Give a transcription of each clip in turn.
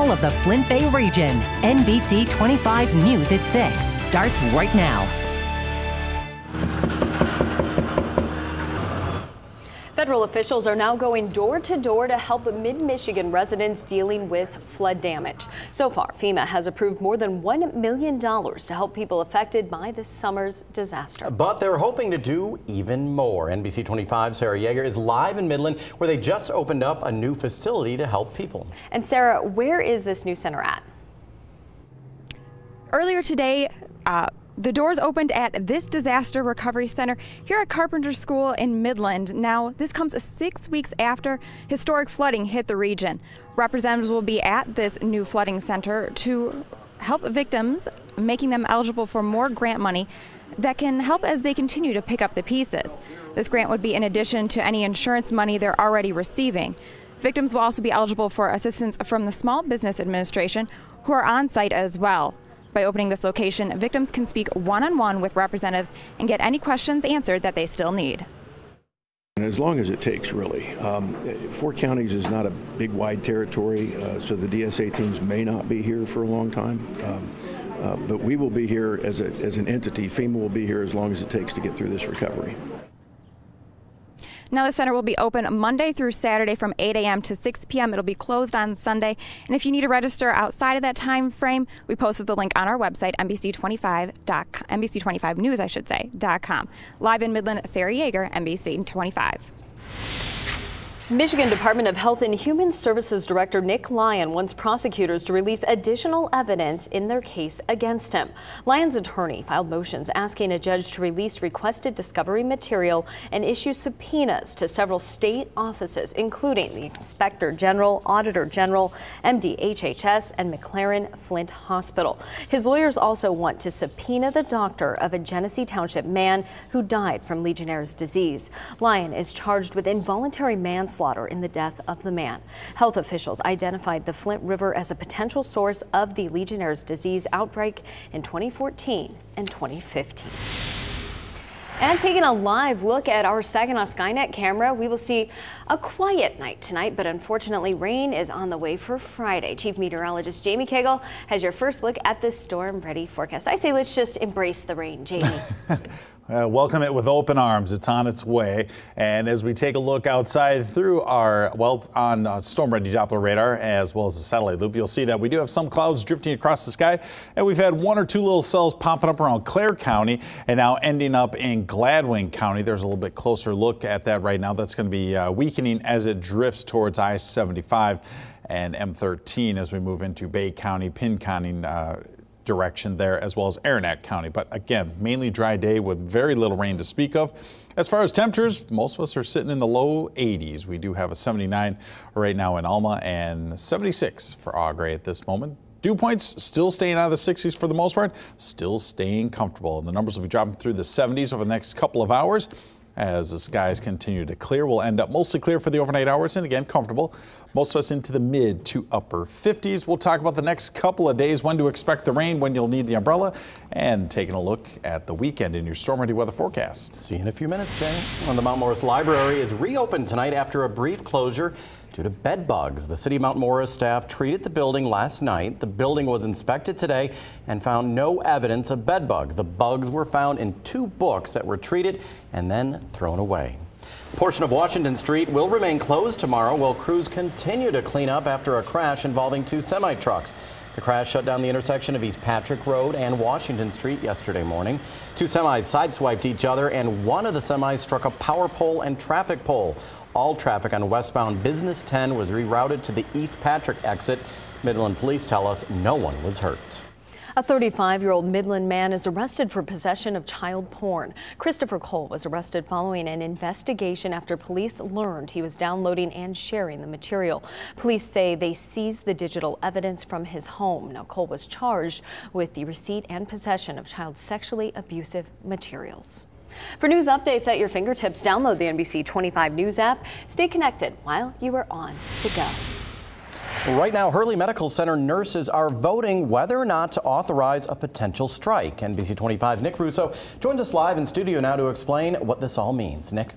all of the Flint Bay region. NBC 25 News at 6 starts right now. Federal officials are now going door to door to help mid-Michigan residents dealing with flood damage. So far, FEMA has approved more than $1 million to help people affected by this summer's disaster. But they're hoping to do even more. NBC 25's Sarah Yeager is live in Midland, where they just opened up a new facility to help people. And Sarah, where is this new center at? Earlier today, the doors opened at this disaster recovery center here at Carpenter School in Midland. Now, this comes 6 weeks after historic flooding hit the region. Representatives will be at this new flooding center to help victims, making them eligible for more grant money that can help as they continue to pick up the pieces. This grant would be in addition to any insurance money they're already receiving. Victims will also be eligible for assistance from the Small Business Administration, who are on site as well. By opening this location, victims can speak one-on-one with representatives and get any questions answered that they still need. And as long as it takes, really. 4 counties is not a big, wide territory, so the DSA teams may not be here for a long time. But we will be here as an entity. FEMA will be here as long as it takes to get through this recovery. Now the center will be open Monday through Saturday from 8 a.m. to 6 p.m. It'll be closed on Sunday. And if you need to register outside of that time frame, we posted the link on our website, NBC25News.com. Live in Midland, Sarah Yeager, NBC 25. Michigan Department of Health and Human Services Director Nick Lyon wants prosecutors to release additional evidence in their case against him. Lyon's attorney filed motions asking a judge to release requested discovery material and issue subpoenas to several state offices, including the Inspector General, Auditor General, MDHHS, and McLaren Flint Hospital. His lawyers also want to subpoena the doctor of a Genesee Township man who died from Legionnaire's disease. Lyon is charged with involuntary manslaughter in the death of the man. Health officials identified the Flint River as a potential source of the Legionnaire's disease outbreak in 2014 and 2015. And taking a live look at our Saginaw Skynet camera, we will see a quiet night tonight, but unfortunately rain is on the way for Friday. Chief Meteorologist Jamie Cagle has your first look at the storm-ready forecast. I say let's just embrace the rain, Jamie. Welcome it with open arms. It's on its way. And as we take a look outside through our, on storm-ready Doppler radar, as well as the satellite loop, you'll see that we do have some clouds drifting across the sky. And we've had 1 or 2 little cells popping up around Clare County and now ending up in Gladwin County. There's a little bit closer look at that right now. That's going to be weakening as it drifts towards I-75 and M13 as we move into Bay County, Penn County direction there, as well as Aranac County. But again, mainly dry day with very little rain to speak of. As far as temperatures, most of us are sitting in the low 80s. We do have a 79 right now in Alma and 76 for Au Gres at this moment. Dew points still staying out of the 60s for the most part, still staying comfortable. And the numbers will be dropping through the 70s over the next couple of hours. As the skies continue to clear, we'll end up mostly clear for the overnight hours and again comfortable. Most of us into the mid to upper 50s. We'll talk about the next couple of days, when to expect the rain, when you'll need the umbrella, and taking a look at the weekend in your storm ready weather forecast. See you in a few minutes, Jay. The Mount Morris Library is reopened tonight after a brief closure due to bed bugs. The City of Mount Morris staff treated the building last night. The building was inspected today and found no evidence of bed bugs. The bugs were found in 2 books that were treated and then thrown away. A portion of Washington Street will remain closed tomorrow while crews continue to clean up after a crash involving 2 semi-trucks. The crash shut down the intersection of East Patrick Road and Washington Street yesterday morning. 2 semis sideswiped each other and one of the semis struck a power pole and traffic pole. All traffic on westbound Business 10 was rerouted to the East Patrick exit. Midland police tell us no one was hurt. A 35-year-old Midland man is arrested for possession of child porn. Christopher Cole was arrested following an investigation after police learned he was downloading and sharing the material. Police say they seized the digital evidence from his home. Now, Cole was charged with the receipt and possession of child sexually abusive materials. For news updates at your fingertips, download the NBC 25 News app. Stay connected while you are on the go. Right now, Hurley Medical Center nurses are voting whether or not to authorize a potential strike. NBC 25's Nick Russo joined us live in studio now to explain what this all means. Nick?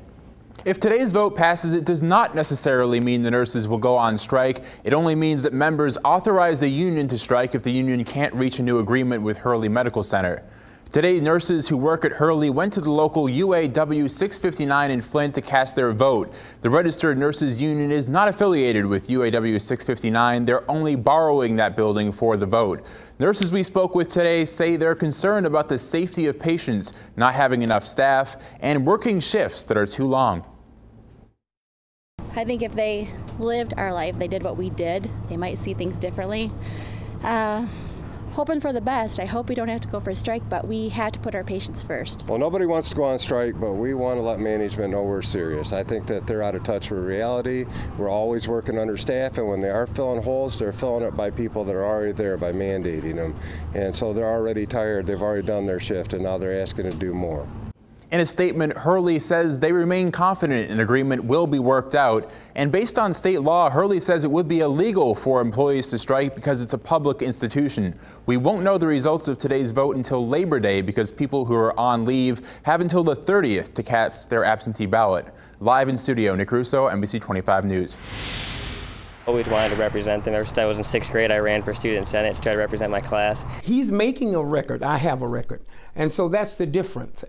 If today's vote passes, it does not necessarily mean the nurses will go on strike. It only means that members authorize the union to strike if the union can't reach a new agreement with Hurley Medical Center. Today, nurses who work at Hurley went to the local UAW 659 in Flint to cast their vote. The Registered Nurses Union is not affiliated with UAW 659. They're only borrowing that building for the vote. Nurses we spoke with today say they're concerned about the safety of patients, not having enough staff, and working shifts that are too long. I think if they lived our life, they did what we did, they might see things differently. Hoping for the best. I hope we don't have to go for a strike, but we have to put our patients first. Well, nobody wants to go on strike, but we want to let management know we're serious. I think that they're out of touch with reality. We're always working under staff, and when they are filling holes, they're filling it by people that are already there by mandating them. And so they're already tired. They've already done their shift, and now they're asking to do more. In a statement, Hurley says they remain confident an agreement will be worked out. And based on state law, Hurley says it would be illegal for employees to strike because it's a public institution. We won't know the results of today's vote until Labor Day because people who are on leave have until the 30th to cast their absentee ballot. Live in studio, Nick Russo, NBC 25 News. Always wanted to represent them. Ever since I was in 6th grade, I ran for student senate to try to represent my class. He's making a record. I have a record. And so that's the difference.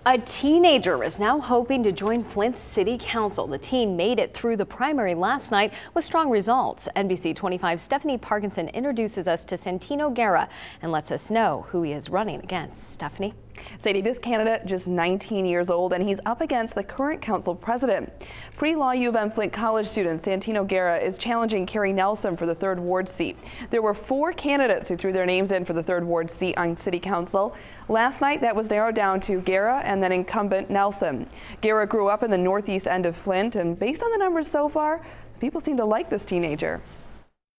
A teenager is now hoping to join Flint City Council. The teen made it through the primary last night with strong results. NBC 25's Stephanie Parkinson introduces us to Santino Guerra and lets us know who he is running against. Stephanie? Sadie, this candidate just 19 years old, and he's up against the current council president. Pre-law U of M Flint College student Santino Guerra is challenging Carrie Nelson for the 3rd Ward seat. There were 4 candidates who threw their names in for the 3rd Ward seat on City Council. Last night, that was narrowed down to Guerra and then incumbent Nelson. Guerra grew up in the northeast end of Flint, and based on the numbers so far, people seem to like this teenager.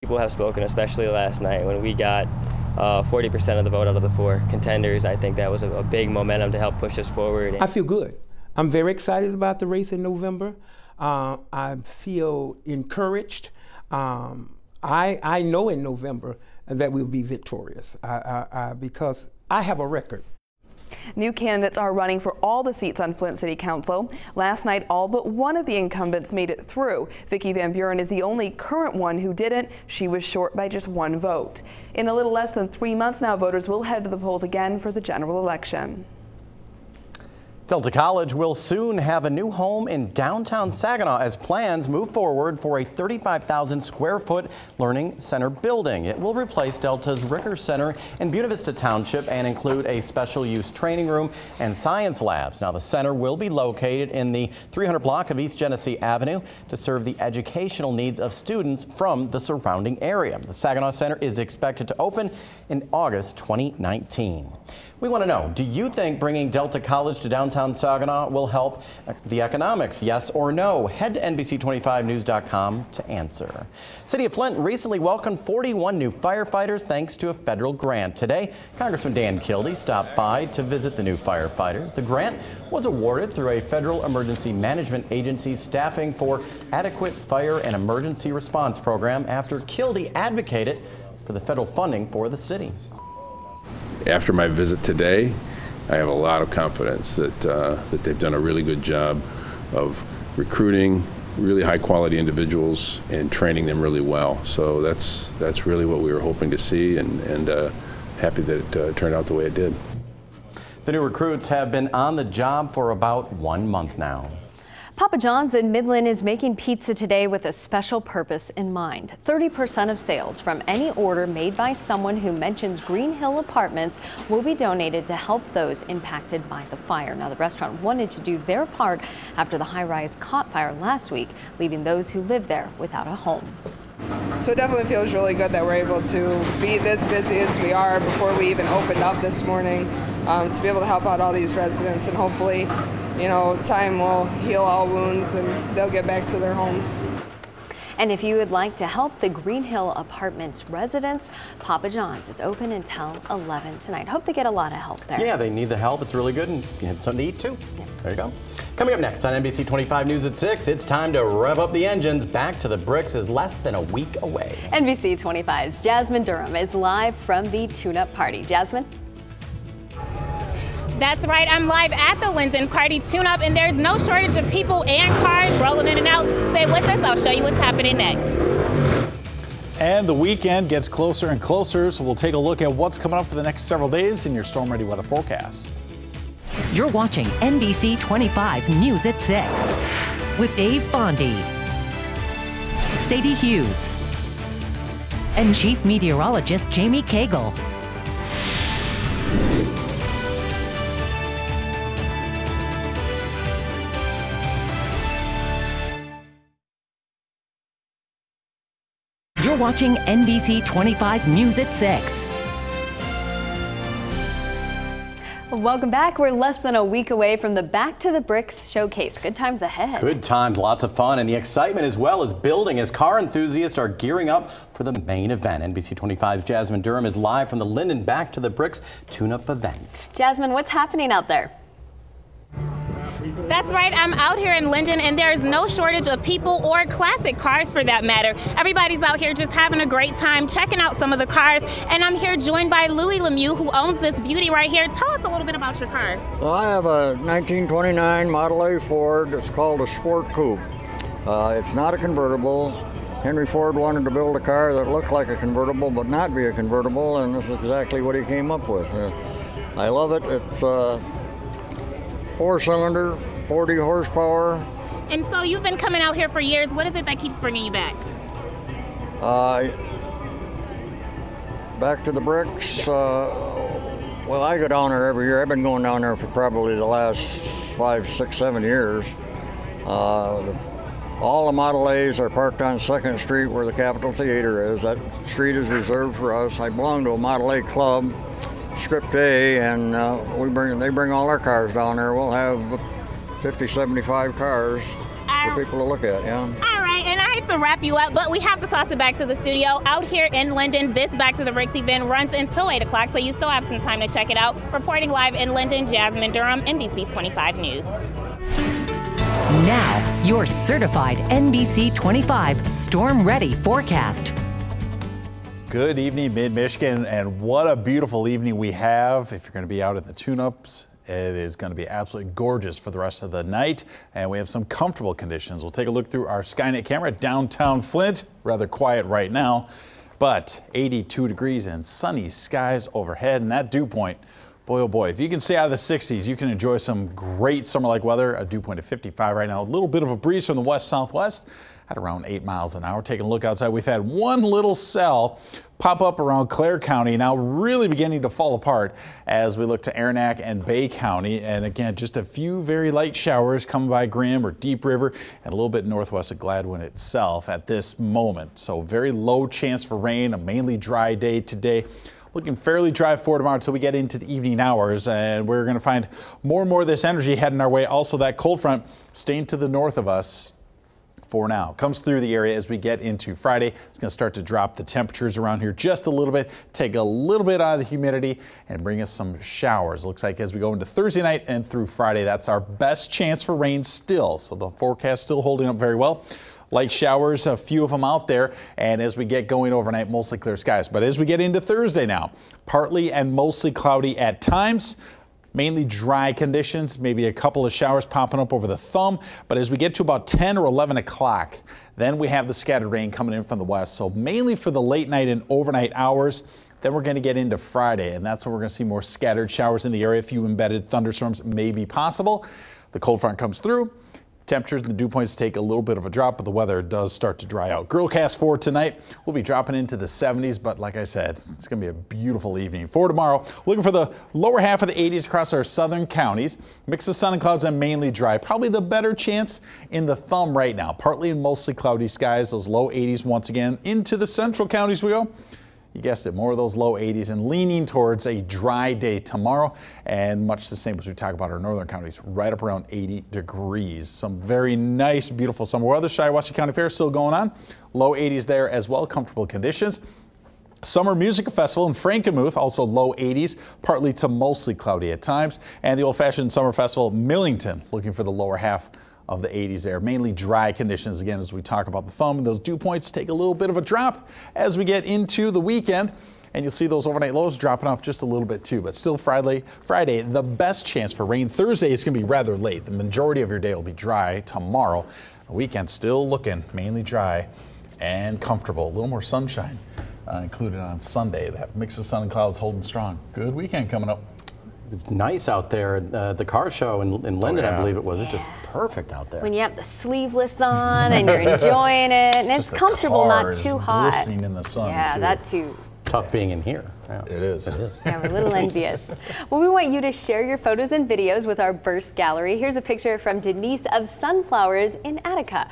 People have spoken, especially last night when we got 40% of the vote out of the 4 contenders. I think that was a big momentum to help push us forward. I feel good. I'm very excited about the race in November. I feel encouraged. I know in November that we'll be victorious because I have a record. New candidates are running for all the seats on Flint City Council. Last night, all but one of the incumbents made it through. Vicki Van Buren is the only current one who didn't. She was short by just 1 vote. In a little less than 3 months now, voters will head to the polls again for the general election. Delta College will soon have a new home in downtown Saginaw as plans move forward for a 35,000 square foot learning center building. It will replace Delta's Ricker Center in Buena Vista Township and include a special use training room and science labs. Now, the center will be located in the 300 block of East Genesee Avenue to serve the educational needs of students from the surrounding area. The Saginaw Center is expected to open in August 2019. We want to know, do you think bringing Delta College to downtown Saginaw will help the economics? Yes or no? Head to NBC25news.com to answer. City of Flint recently welcomed 41 new firefighters thanks to a federal grant. Today, Congressman Dan Kildee stopped by to visit the new firefighters. The grant was awarded through a federal emergency management agency staffing for adequate fire and emergency response program after Kildee advocated for the federal funding for the city. After my visit today, I have a lot of confidence that that they've done a really good job of recruiting really high quality individuals and training them really well. So that's really what we were hoping to see, and happy that it turned out the way it did. The new recruits have been on the job for about 1 month now. Papa John's in Midland is making pizza today with a special purpose in mind. 30% of sales from any order made by someone who mentions Green Hill Apartments will be donated to help those impacted by the fire. Now, the restaurant wanted to do their part after the high-rise caught fire last week, leaving those who live there without a home. So it definitely feels really good that we're able to be this busy as we are before we even opened up this morning, to be able to help out all these residents, and hopefully, you know, time will heal all wounds and they'll get back to their homes. And if you would like to help the Green Hill Apartments residents, Papa John's is open until 11 tonight. Hope they get a lot of help there. Yeah, they need the help. It's really good, and you had something to eat too. Yeah. There you go. Coming up next on NBC 25 News at 6, it's time to rev up the engines. Back to the Bricks is less than a week away. NBC 25's Jasmine Durham is live from the tune-up party. Jasmine? That's right, I'm live at the Linden Cardi tune-up, and there's no shortage of people and cars rolling in and out. Stay with us, I'll show you what's happening next. And the weekend gets closer and closer, so we'll take a look at what's coming up for the next several days in your Storm Ready weather forecast. You're watching NBC 25 News at 6 with Dave Bondi, Sadie Hughes, and Chief Meteorologist Jamie Cagle. You're watching NBC 25 News at 6. Welcome back. We're less than a week away from the Back to the Bricks showcase. Good times ahead. Good times, lots of fun, and the excitement as well is building as car enthusiasts are gearing up for the main event. NBC 25's Jasmine Durham is live from the Linden Back to the Bricks tune-up event. Jasmine, what's happening out there? That's right, I'm out here in Linden, and there's no shortage of people or classic cars for that matter. Everybody's out here just having a great time, checking out some of the cars, and I'm here joined by Louis Lemieux, who owns this beauty right here. Tell us a little bit about your car. Well, I have a 1929 Model A Ford. It's called a Sport Coupe. It's not a convertible. Henry Ford wanted to build a car that looked like a convertible but not be a convertible, and this is exactly what he came up with. I love it. It's 4-cylinder, 40 horsepower. And so you've been coming out here for years. What is it that keeps bringing you back? Back to the Bricks. Well, I go down there every year. I've been going down there for probably the last 5, 6, 7 years. All the Model A's are parked on 2nd Street where the Capitol Theater is. That street is reserved for us. I belong to a Model A club, Script A, and they bring all our cars down there. We'll have 50, 75 cars for people to look at, yeah. All right, and I hate to wrap you up, but we have to toss it back to the studio. Out here in Linden, this Back to the Bricks event runs until 8 o'clock, so you still have some time to check it out. Reporting live in Linden, Jasmine Durham, NBC 25 News. Now, your certified NBC 25 Storm Ready forecast. Good evening, Mid-Michigan, and what a beautiful evening we have. If you're going to be out at the tune-ups, it is going to be absolutely gorgeous for the rest of the night, and we have some comfortable conditions. We'll take a look through our Skynet camera. Downtown Flint, rather quiet right now, but 82 degrees and sunny skies overhead, and that dew point, boy oh boy, if you can stay out of the 60s, you can enjoy some great summer-like weather. A dew point of 55 right now. A little bit of a breeze from the west-southwest at around 8 miles an hour. Taking a look outside, we've had one little cell pop up around Clare County, now really beginning to fall apart as we look to Aranac and Bay County. And again, just a few very light showers coming by Graham or Deep River and a little bit northwest of Gladwin itself at this moment. So very low chance for rain, a mainly dry day today. Looking fairly dry for tomorrow until we get into the evening hours, and we're going to find more and more of this energy heading our way. Also, that cold front staying to the north of us for now. Comes through the area as we get into Friday. It's going to start to drop the temperatures around here just a little bit, take a little bit out of the humidity, and bring us some showers. Looks like as we go into Thursday night and through Friday, that's our best chance for rain still. So the forecast still holding up very well. Light showers, a few of them out there, and as we get going overnight, mostly clear skies. But as we get into Thursday now, partly and mostly cloudy at times, mainly dry conditions, maybe a couple of showers popping up over the thumb. But as we get to about 10 or 11 o'clock, then we have the scattered rain coming in from the west. So mainly for the late night and overnight hours. Then we're going to get into Friday, and that's when we're going to see more scattered showers in the area. A few embedded thunderstorms may be possible. The cold front comes through. Temperatures and the dew points take a little bit of a drop, but the weather does start to dry out. Grillcast for tonight, we'll be dropping into the 70s, but like I said, it's going to be a beautiful evening. For tomorrow, looking for the lower half of the 80s across our southern counties. Mix of sun and clouds and mainly dry. Probably the better chance in the thumb right now. Partly and mostly cloudy skies, those low 80s once again. Into the central counties we go. You guessed it, more of those low 80s and leaning towards a dry day tomorrow, and much the same as we talk about our northern counties, right up around 80 degrees. Some very nice, beautiful summer weather. Shiawassee County Fair still going on. Low 80s there as well, comfortable conditions. Summer Music Festival in Frankenmuth, also low 80s, partly to mostly cloudy at times. And the old-fashioned Summer Festival Millington, looking for the lower half of the 80s there. Mainly dry conditions again as we talk about the thumb. And those dew points take a little bit of a drop as we get into the weekend. and you'll see those overnight lows dropping off just a little bit too. But still Friday, the best chance for rain. Thursday is going to be rather late. The majority of your day will be dry tomorrow. The weekend still looking mainly dry and comfortable. A little more sunshine included on Sunday. That mix of sun and clouds holding strong. Good weekend coming up. It's nice out there. The car show in Linden, I believe it was. It's just perfect out there. When you have the sleeveless on and you're enjoying it, and it's comfortable, not too hot. Glistening in the sun. Yeah, that too. Tough being in here. Yeah. It is. It is. Yeah, we're a little envious. Well, we want you to share your photos and videos with our burst gallery. Here's a picture from Denise of sunflowers in Attica.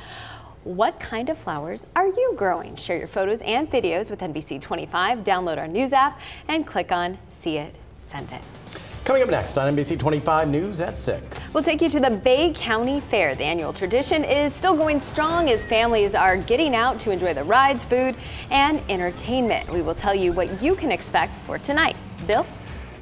What kind of flowers are you growing? Share your photos and videos with NBC 25. Download our news app and click on See It, Send It. Coming up next on NBC 25 News at 6. We'll take you to the Bay County Fair. The annual tradition is still going strong as families are getting out to enjoy the rides, food, and entertainment. We will tell you what you can expect for tonight. Bill?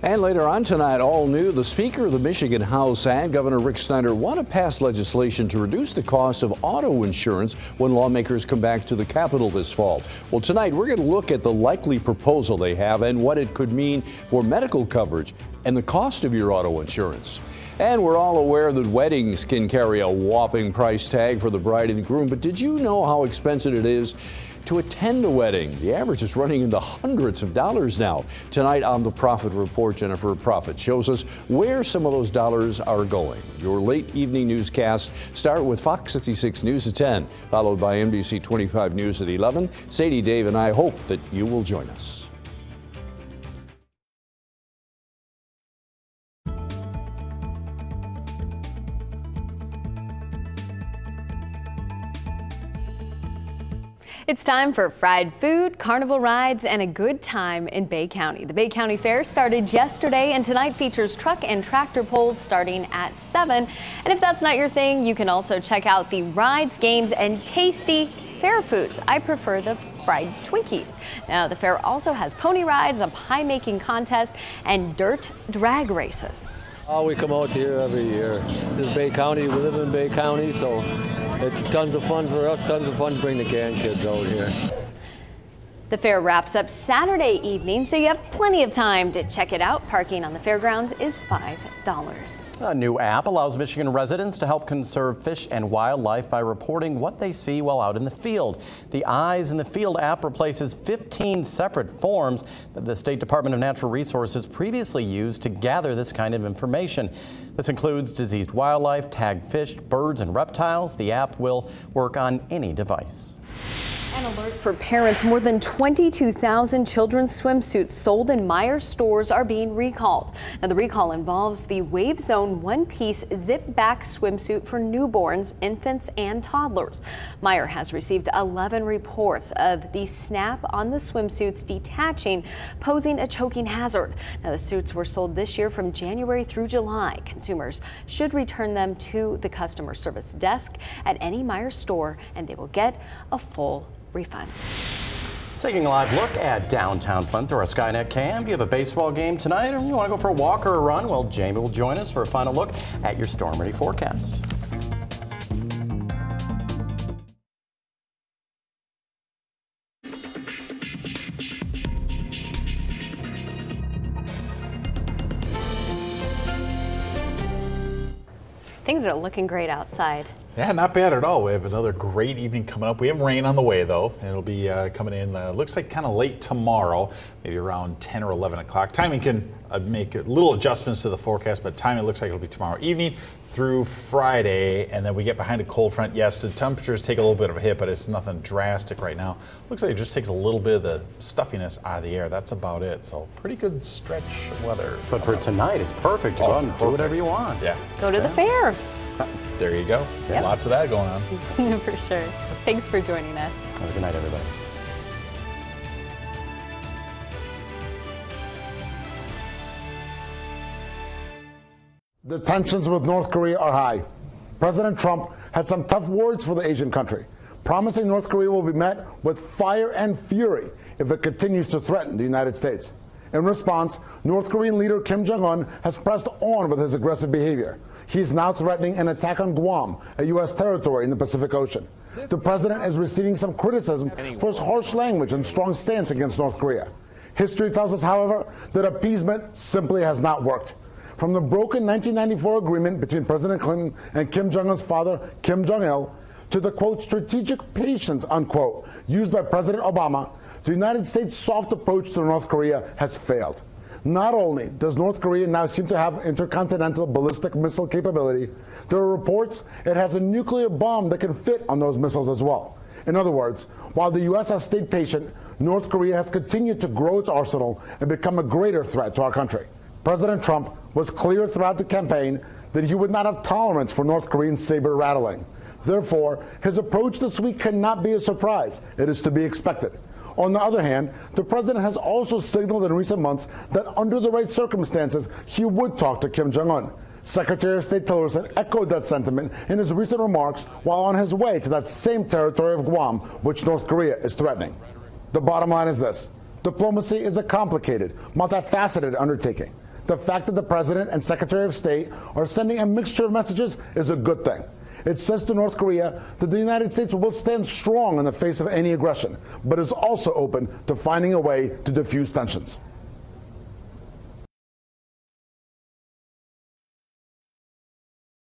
And later on tonight, all new, the Speaker of the Michigan House and Governor Rick Snyder want to pass legislation to reduce the cost of auto insurance when lawmakers come back to the Capitol this fall. Well, tonight we're going to look at the likely proposal they have and what it could mean for medical coverage and the cost of your auto insurance. And we're all aware that weddings can carry a whopping price tag for the bride and groom, but did you know how expensive it is to attend a wedding? The average is running in the hundreds of dollars now. Tonight on the Profit Report, Jennifer Profit shows us where some of those dollars are going. Your late evening newscast start with Fox 66 News at 10, followed by NBC 25 News at 11. Sadie, Dave, and I hope that you will join us. It's time for fried food, carnival rides, and a good time in Bay County. The Bay County Fair started yesterday, and tonight features truck and tractor pulls starting at 7. And if that's not your thing, you can also check out the rides, games, and tasty fair foods. I prefer the fried Twinkies. Now, the fair also has pony rides, a pie-making contest, and dirt drag races. Oh, we come out here every year. This is Bay County. We live in Bay County, so it's tons of fun for us, tons of fun to bring the grandkids out here. The fair wraps up Saturday evening, so you have plenty of time to check it out. Parking on the fairgrounds is $5. A new app allows Michigan residents to help conserve fish and wildlife by reporting what they see while out in the field. The Eyes in the Field app replaces 15 separate forms that the State Department of Natural Resources previously used to gather this kind of information. This includes diseased wildlife, tagged fish, birds, and reptiles. The app will work on any device. An alert for parents. More than 22,000 children's swimsuits sold in Meijer stores are being recalled. Now, the recall involves the Wave Zone one-piece zip-back swimsuit for newborns, infants, and toddlers. Meijer has received 11 reports of the snap on the swimsuits detaching, posing a choking hazard. Now, the suits were sold this year from January through July. Consumers should return them to the customer service desk at any Meijer store, and they will get a full refund. Taking a live look at downtown fun through our Skynet cam. Do you have a baseball game tonight, or you want to go for a walk or a run? Well, Jamie will join us for a final look at your storm ready forecast. Things are looking great outside. Yeah, not bad at all. We have another great evening coming up. We have rain on the way, though. It'll be coming in, looks like kind of late tomorrow, maybe around 10 or 11 o'clock. Timing can make little adjustments to the forecast, but timing looks like it'll be tomorrow evening through Friday, and then we get behind a cold front. Yes, the temperatures take a little bit of a hit, but it's nothing drastic right now. Looks like it just takes a little bit of the stuffiness out of the air. That's about it. So pretty good stretch of weather. But for tonight, it's perfect to go out and do whatever you want. Yeah. Go to the fair. There you go. Yep. Lots of that going on. For sure. Thanks for joining us. Have a good night, everybody. The tensions with North Korea are high. President Trump had some tough words for the Asian country, promising North Korea will be met with fire and fury if it continues to threaten the United States. In response, North Korean leader Kim Jong-un has pressed on with his aggressive behavior. He's now threatening an attack on Guam, a U.S. territory in the Pacific Ocean. The president is receiving some criticism for his harsh language and strong stance against North Korea. History tells us, however, that appeasement simply has not worked. From the broken 1994 agreement between President Clinton and Kim Jong-un's father, Kim Jong-il, to the, quote, strategic patience, unquote, used by President Obama, the United States' soft approach to North Korea has failed. Not only does North Korea now seem to have intercontinental ballistic missile capability, there are reports it has a nuclear bomb that can fit on those missiles as well. In other words, while the U.S. has stayed patient, North Korea has continued to grow its arsenal and become a greater threat to our country. President Trump was clear throughout the campaign that he would not have tolerance for North Korean saber rattling. Therefore, his approach this week cannot be a surprise. It is to be expected. On the other hand, the president has also signaled in recent months that under the right circumstances, he would talk to Kim Jong-un. Secretary of State Tillerson echoed that sentiment in his recent remarks while on his way to that same territory of Guam, which North Korea is threatening. The bottom line is this: diplomacy is a complicated, multifaceted undertaking. The fact that the president and Secretary of State are sending a mixture of messages is a good thing. It says to North Korea that the United States will stand strong in the face of any aggression, but is also open to finding a way to diffuse tensions.